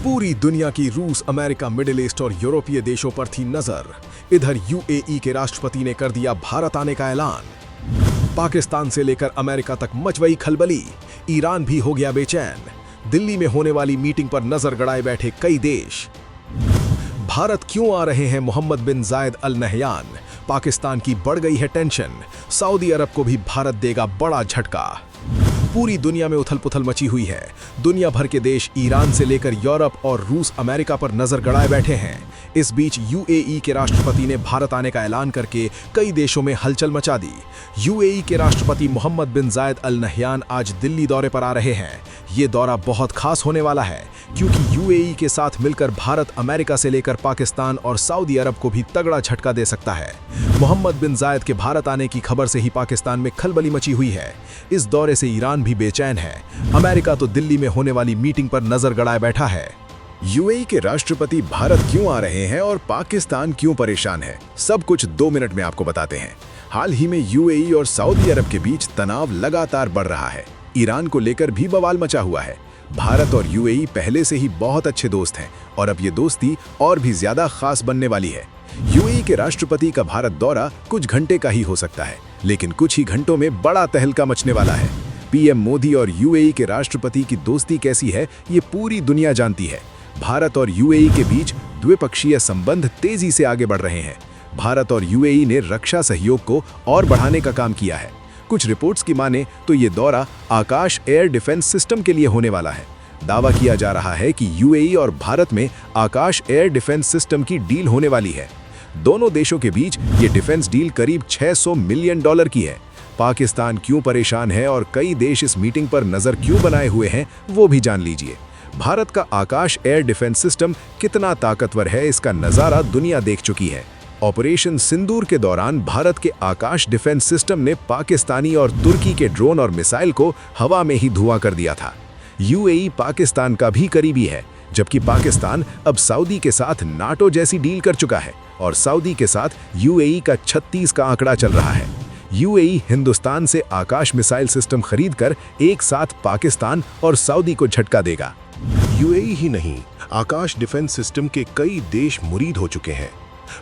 पूरी दुनिया की रूस, अमेरिका, मिडिल ईस्ट और यूरोपीय देशों पर थी नजर। इधर यूएई के राष्ट्रपति ने कर दिया भारत आने का ऐलान। पाकिस्तान से लेकर अमेरिका तक मच गई खलबली। ईरान भी हो गया बेचैन। दिल्ली में होने वाली मीटिंग पर नजर गड़ाए बैठे कई देश। भारत क्यों आ रहे हैं मोहम्मद बिन जायद अल नहयान? पाकिस्तान की बढ़ गई है टेंशन। सऊदी अरब को भी भारत देगा बड़ा झटका। पूरी दुनिया में उथल-पुथल मची हुई है। दुनिया भर के देश ईरान से लेकर यूरोप और रूस, अमेरिका पर नजर गड़ाए बैठे हैं। इस बीच यूएई के राष्ट्रपति ने भारत आने का ऐलान करके कई देशों में हलचल मचा दी। यूएई के राष्ट्रपति मोहम्मद बिन जायद अल नहयान आज दिल्ली दौरे पर आ रहे हैं। ये दौरा बहुत खास होने वाला है क्योंकि यूएई के साथ मिलकर भारत अमेरिका से लेकर पाकिस्तान और सऊदी अरब को भी तगड़ा झटका दे सकता है। मोहम्मद बिन जायद के भारत आने की खबर से ही पाकिस्तान में खलबली मची हुई है। इस दौरे से ईरान भी बेचैन है। अमेरिका तो दिल्ली में होने वाली मीटिंग पर नजर गड़ाए बैठा है। यूएई के राष्ट्रपति भारत क्यों आ रहे हैं और पाकिस्तान क्यों परेशान है, सब कुछ 2 मिनट में आपको बताते हैं। हाल ही में यूएई और सऊदी अरब के बीच तनाव लगातार बढ़ रहा है। ईरान को लेकर भी बवाल मचा हुआ है। भारत और यूएई पहले से ही बहुत अच्छे दोस्त हैं और अब ये दोस्ती और भी ज्यादा खास बनने वाली है। यूएई के राष्ट्रपति का भारत दौरा कुछ घंटे का ही हो सकता है, लेकिन कुछ ही घंटों में बड़ा तहलका मचने वाला है। पीएम मोदी और यूएई के राष्ट्रपति की दोस्ती कैसी है, ये पूरी दुनिया जानती है। भारत और यूएई के बीच द्विपक्षीय संबंध तेजी से आगे बढ़ रहे हैं। भारत और यूएई ने रक्षा सहयोग को और बढ़ाने का काम किया है। कुछ रिपोर्ट्स की माने तो ये दौरा आकाश एयर डिफेंस सिस्टम के लिए होने वाला है। दावा किया जा रहा है कि यूएई और भारत में आकाश एयर डिफेंस सिस्टम की डील होने वाली है। दोनों देशों के बीच ये डिफेंस डील करीब $600 मिलियन की है। पाकिस्तान क्यों परेशान है और कई देश इस मीटिंग पर नजर क्यों बनाए हुए हैं, वो भी जान लीजिए। भारत का आकाश एयर डिफेंस सिस्टम कितना ताकतवर है, इसका नजारा दुनिया देख चुकी है। ऑपरेशन सिंदूर के दौरान भारत के आकाश डिफेंस सिस्टम ने पाकिस्तानी और तुर्की के ड्रोन और मिसाइल को हवा में ही धुआं कर दिया था। यूएई पाकिस्तान का भी करीबी है, जबकि पाकिस्तान अब सऊदी के साथ नाटो जैसी डील कर चुका है और सऊदी के साथ यूएई का 36 का आंकड़ा चल रहा है। यूएई हिंदुस्तान से आकाश मिसाइल सिस्टम खरीदकर एक साथ पाकिस्तान और सऊदी को झटका देगा। यूएई ही नहीं, आकाश डिफेंस सिस्टम के कई देश मुरीद हो चुके हैं।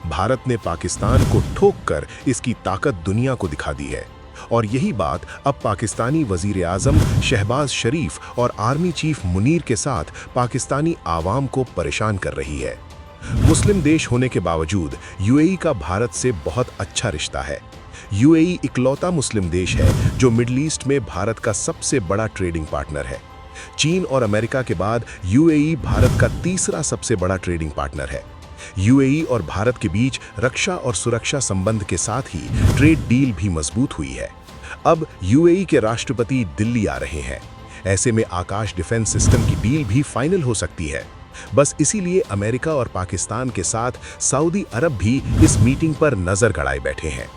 भारत ने पाकिस्तान को ठोक कर इसकी ताकत दुनिया को दिखा दी है और यही बात अब पाकिस्तानी वजीर आजम शहबाज शरीफ और आर्मी चीफ मुनीर के साथ पाकिस्तानी आवाम को परेशान कर रही है। मुस्लिम देश होने के बावजूद यूएई का भारत से बहुत अच्छा रिश्ता है। यूएई इकलौता मुस्लिम देश है जो मिडिल ईस्ट में भारत का सबसे बड़ा ट्रेडिंग पार्टनर है। चीन और अमेरिका के बाद यूएई भारत का तीसरा सबसे बड़ा ट्रेडिंग पार्टनर है। यूएई और भारत के बीच रक्षा और सुरक्षा संबंध के साथ ही ट्रेड डील भी मजबूत हुई है। अब यूएई के राष्ट्रपति दिल्ली आ रहे हैं। ऐसे में आकाश डिफेंस सिस्टम की डील भी फाइनल हो सकती है। बस इसीलिए अमेरिका और पाकिस्तान के साथ सऊदी अरब भी इस मीटिंग पर नजर गड़ाए बैठे हैं।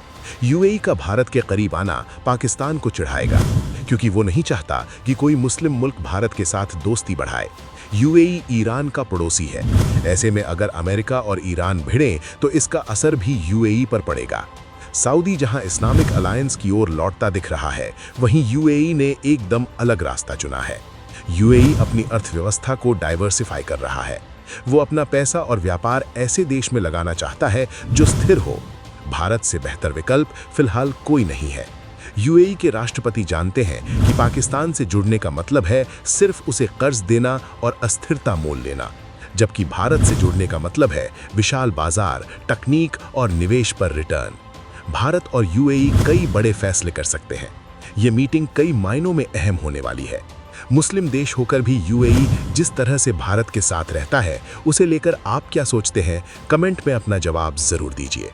यूएई का भारत के करीब आना पाकिस्तान को चिढ़ाएगा, क्योंकि वो नहीं चाहता कि कोई मुस्लिम मुल्क भारत के साथ दोस्ती बढ़ाए। यूएई ईरान का पड़ोसी है। ऐसे में अगर अमेरिका और ईरान भिड़ें तो इसका असर भी यूएई पर पड़ेगा। सऊदी जहां इस्लामिक अलायंस की ओर लौटता दिख रहा है, वहीं यूएई ने एकदम अलग रास्ता चुना है। यूएई अपनी अर्थव्यवस्था को डाइवर्सिफाई कर रहा है। वो अपना पैसा और व्यापार ऐसे देश में लगाना चाहता है जो स्थिर हो। भारत से बेहतर विकल्प फिलहाल कोई नहीं है। यूएई के राष्ट्रपति जानते हैं कि पाकिस्तान से जुड़ने का मतलब है सिर्फ उसे कर्ज देना और अस्थिरता मोल लेना, जबकि भारत से जुड़ने का मतलब है विशाल बाजार, तकनीक और निवेश पर रिटर्न। भारत और यूएई कई बड़े फैसले कर सकते हैं। ये मीटिंग कई मायनों में अहम होने वाली है। मुस्लिम देश होकर भी यूएई जिस तरह से भारत के साथ रहता है, उसे लेकर आप क्या सोचते हैं? कमेंट में अपना जवाब जरूर दीजिए।